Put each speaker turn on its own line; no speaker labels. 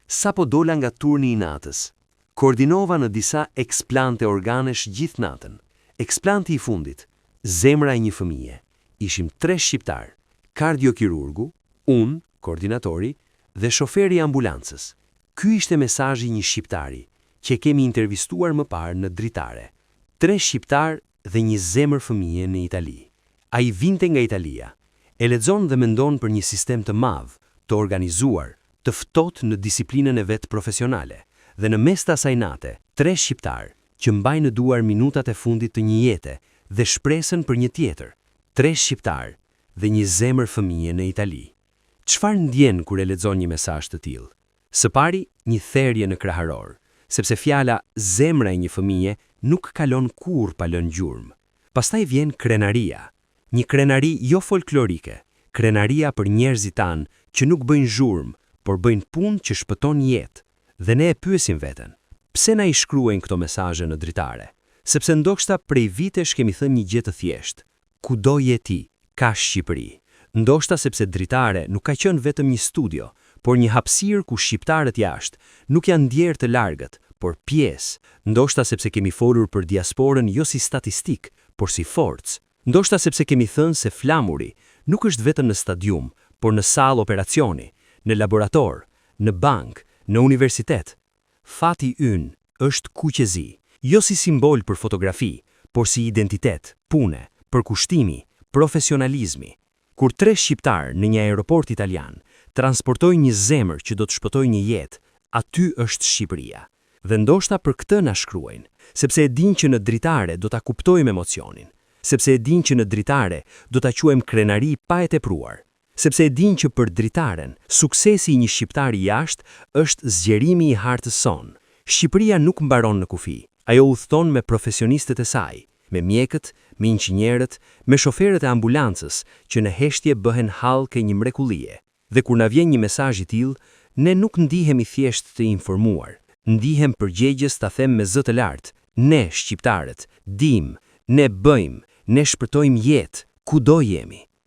Sa po dola nga turni I natës, koordinova në disa eksplante organesh gjithë natën. Eksplanti I fundit, zemra e një fëmije. Ishim 3 shqiptar, kardiokirurgu, unë, koordinatori, dhe shoferi I ambulancës. Ky ishte mesazhi I një shqiptari, që kemi intervistuar më parë në Dritare. 3 shqiptar dhe një zemër fëmije në Itali. Ai vinte nga Italia. E lexon dhe mendon për një sistem të madh, të organizuar, të ftohtë në disiplinën e vet profesionale. Dhe në mes të asaj nate, 3 shqiptar që mbajnë në duar minutat e fundit të një jete dhe shpresën për një tjetër. 3 shqiptar dhe një zemër fëmije në Itali. Çfarë ndjen kur e lexon një mesazh të tillë? Së pari, një therrje në kraharor, sepse fjala zemra e një fëmije nuk kalon kurrë pa lënë gjurmë. Pastaj vjen krenaria, një krenari jo folklorike, krenaria për njerëzit tanë që nuk bëjnë zhurmë, por bëjnë punë që shpëton jetë. Dhe ne e pyesim veten, pse na I shkruajnë këto mesazhe në Dritare? Sepse ndoshta prej vitesh kemi thënë një gjë të thjeshtë. Kudo je ti, ka Shqipëri. Ndoshta sepse Dritare nuk ka qenë vetëm një studio, por një hapësirë ku shqiptarët jashtë nuk janë ndjerë të largët, por pjesë. Ndoshta sepse kemi folur për diasporën jo si statistik, por si forcë. Ndoshta sepse kemi thënë se flamuri nuk është vetëm në stadium, por në sallë operacioni, në laborator, në bank, në universitet. Fati ynë është kuqezi, jo si simbol për fotografi, por si identitet, pune, përkushtimi, profesionalizmi. Kur 3 shqiptar në një aeroport italian transportojnë një zemër që do të shpëtojë një jetë, aty është Shqipëria. Dhe ndoshta për këtë na shkruajnë, sepse e dinë që në Dritare do ta kuptojmë emocionin, sepse e dinë që në Dritare do ta quajmë krenari pa e tepruar, sepse e dinë që për Dritaren, suksesi I një shqiptari jashtë është zgjerimi I hartës sonë. Shqipëria nuk mbaron në kufi, ajo udhton me profesionistët e saj, me mjekët, me inxhinierët, me shoferët e ambulancës që në heshtje bëhen hallkë një mrekullie. Dhe kur na vjen një mesazh I tillë, ne nuk ndihemi thjesht të informuar, ndihem përgjegjës ta them me zë të lartë, ne shqiptarët, dim, ne bëjmë, ne shpëtojmë jetë, kudo jemi.